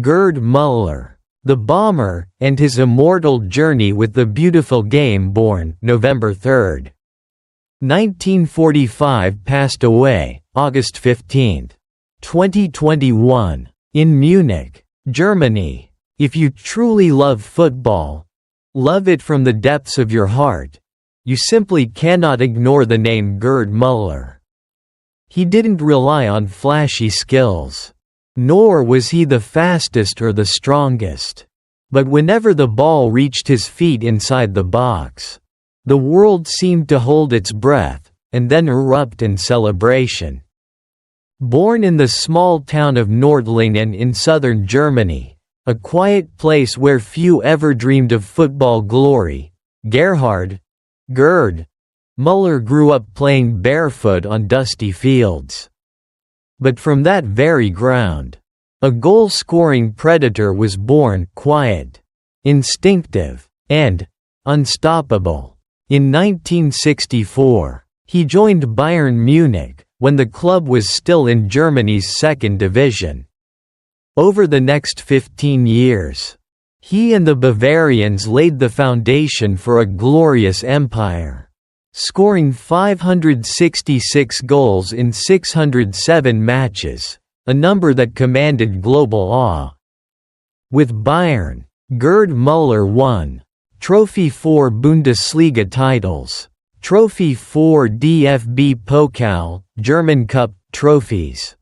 Gerd Müller, the bomber, and his immortal journey with the beautiful game. Born November 3, 1945, passed away August 15, 2021, in Munich, Germany. If you truly love football, love it from the depths of your heart, you simply cannot ignore the name Gerd Müller. He didn't rely on flashy skills, nor was he the fastest or the strongest. But whenever the ball reached his feet inside the box, the world seemed to hold its breath, and then erupt in celebration. Born in the small town of Nordlingen in southern Germany, a quiet place where few ever dreamed of football glory, Gerd Müller grew up playing barefoot on dusty fields. But from that very ground, a goal-scoring predator was born, quiet, instinctive, and unstoppable. In 1964, he joined Bayern Munich, when the club was still in Germany's second division. Over the next 15 years, he and the Bavarians laid the foundation for a glorious empire, scoring 566 goals in 607 matches, a number that commanded global awe. With Bayern, Gerd Müller won Trophy 4 Bundesliga titles, Trophy 4 DFB Pokal, German Cup trophies,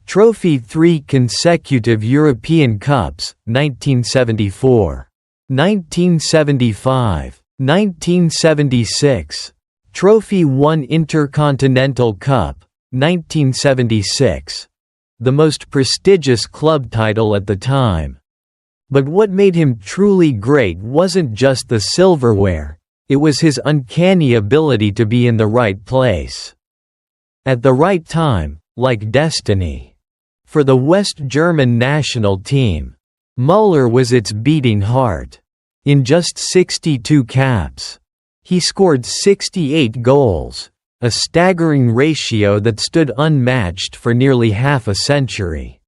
Trophy 3 consecutive European Cups, 1974, 1975, 1976, Trophy 1 Intercontinental Cup, 1976, the most prestigious club title at the time. But what made him truly great wasn't just the silverware, it was his uncanny ability to be in the right place at the right time, like destiny. For the West German national team, Müller was its beating heart. In just 62 caps, he scored 68 goals, a staggering ratio that stood unmatched for nearly half a century.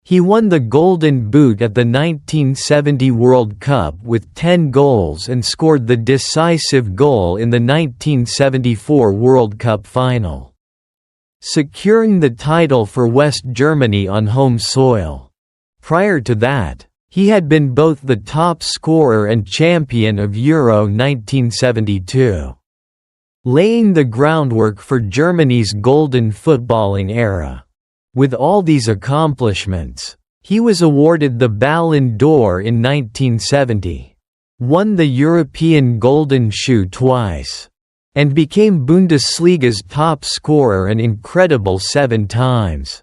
He won the Golden Boot at the 1970 World Cup with 10 goals and scored the decisive goal in the 1974 World Cup final, securing the title for West Germany on home soil. Prior to that, he had been both the top scorer and champion of Euro 1972, laying the groundwork for Germany's golden footballing era. With all these accomplishments, he was awarded the Ballon d'Or in 1970, won the European Golden Shoe twice, and became Bundesliga's top scorer an incredible 7 times.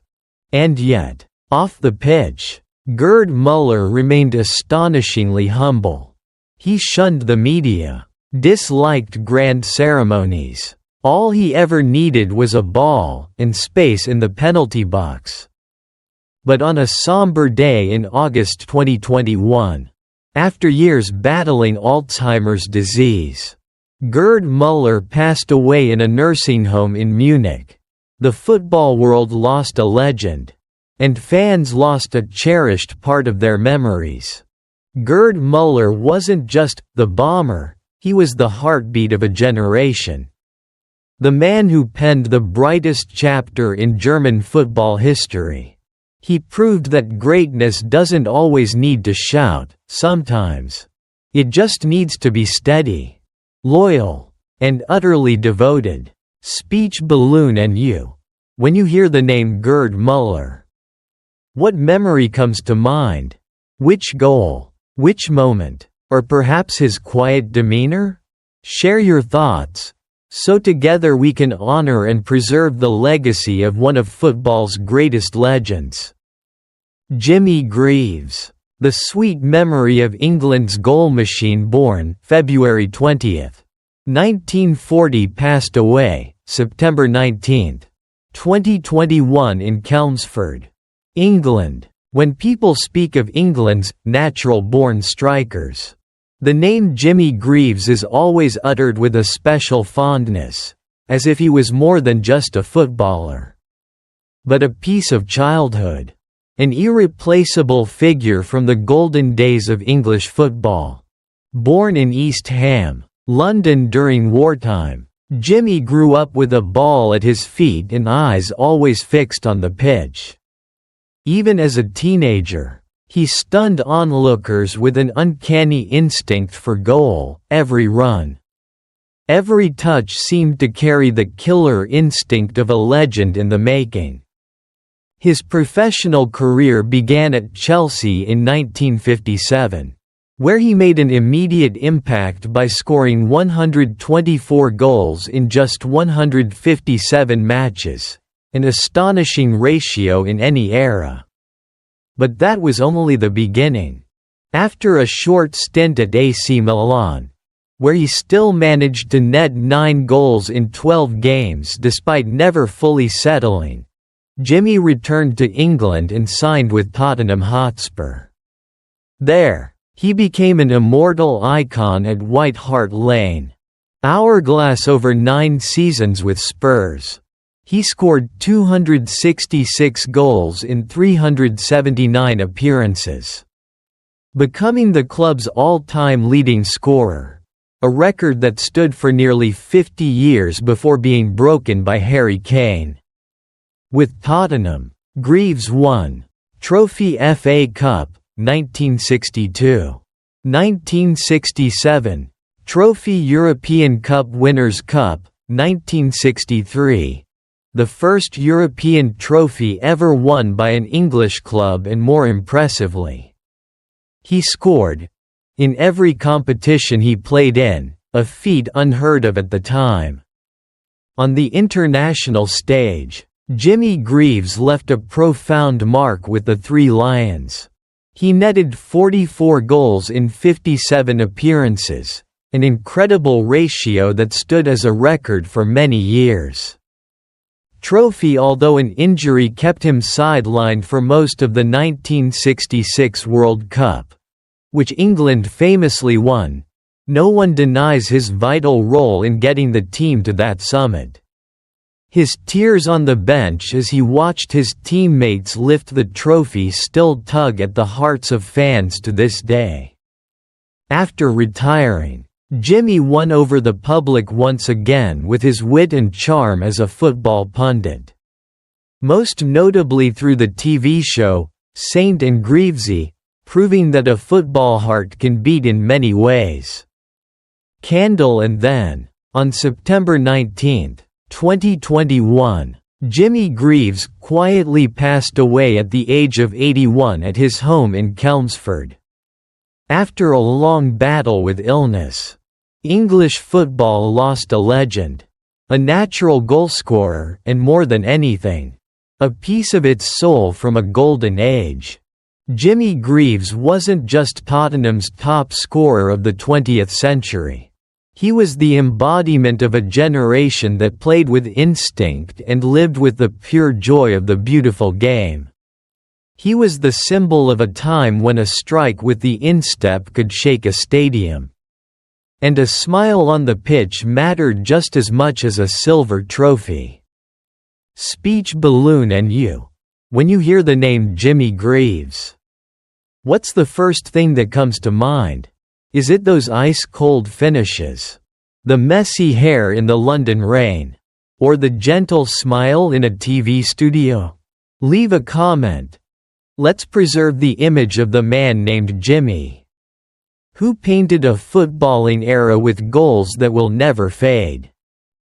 And yet, off the pitch, Gerd Müller remained astonishingly humble. He shunned the media, disliked grand ceremonies. All he ever needed was a ball and space in the penalty box. But on a somber day in August 2021, after years battling Alzheimer's disease, Gerd Müller passed away in a nursing home in Munich. The football world lost a legend, and fans lost a cherished part of their memories. Gerd Müller wasn't just the bomber, he was the heartbeat of a generation. The man who penned the brightest chapter in German football history. He proved that greatness doesn't always need to shout, sometimes it just needs to be steady, loyal, and utterly devoted. Speech balloon. And you, when you hear the name Gerd Müller, what memory comes to mind? Which goal? Which moment? Or perhaps his quiet demeanor? Share your thoughts, so together we can honor and preserve the legacy of one of football's greatest legends. Jimmy Greaves. The sweet memory of England's goal machine. Born February 20, 1940, passed away September 19, 2021 in Chelmsford, England. When people speak of England's natural-born strikers, the name Jimmy Greaves is always uttered with a special fondness, as if he was more than just a footballer, but a piece of childhood. An irreplaceable figure from the golden days of English football. Born in East Ham, London during wartime, Jimmy grew up with a ball at his feet and eyes always fixed on the pitch. Even as a teenager, he stunned onlookers with an uncanny instinct for goal. Every run, every touch seemed to carry the killer instinct of a legend in the making. His professional career began at Chelsea in 1957, where he made an immediate impact by scoring 124 goals in just 157 matches, an astonishing ratio in any era. But that was only the beginning. After a short stint at AC Milan, where he still managed to net 9 goals in 12 games despite never fully settling, Jimmy returned to England and signed with Tottenham Hotspur. There, he became an immortal icon at White Hart Lane. Hourglass over 9 seasons with Spurs. He scored 266 goals in 379 appearances, becoming the club's all-time leading scorer, a record that stood for nearly 50 years before being broken by Harry Kane. With Tottenham, Greaves won Trophy FA Cup, 1962. 1967, Trophy European Cup Winners' Cup, 1963. The first European trophy ever won by an English club, and more impressively, he scored in every competition he played in, a feat unheard of at the time. On the international stage, Jimmy Greaves left a profound mark with the Three Lions. He netted 44 goals in 57 appearances, an incredible ratio that stood as a record for many years. Trophy, although an injury kept him sidelined for most of the 1966 World Cup, which England famously won, no one denies his vital role in getting the team to that summit. His tears on the bench as he watched his teammates lift the trophy still tug at the hearts of fans to this day. After retiring, Jimmy won over the public once again with his wit and charm as a football pundit. Most notably through the TV show, Saint and Greavesy, proving that a football heart can beat in many ways. Candle. And then, on September 19, 2021, Jimmy Greaves quietly passed away at the age of 81 at his home in Chelmsford. After a long battle with illness, English football lost a legend, a natural goalscorer, and more than anything, a piece of its soul from a golden age. Jimmy Greaves wasn't just Tottenham's top scorer of the 20th century. He was the embodiment of a generation that played with instinct and lived with the pure joy of the beautiful game. He was the symbol of a time when a strike with the instep could shake a stadium. And a smile on the pitch mattered just as much as a silver trophy. Speech balloon. And you, when you hear the name Jimmy Greaves, what's the first thing that comes to mind? Is it those ice-cold finishes, the messy hair in the London rain, or the gentle smile in a TV studio? Leave a comment. Let's preserve the image of the man named Jimmy, who painted a footballing era with goals that will never fade.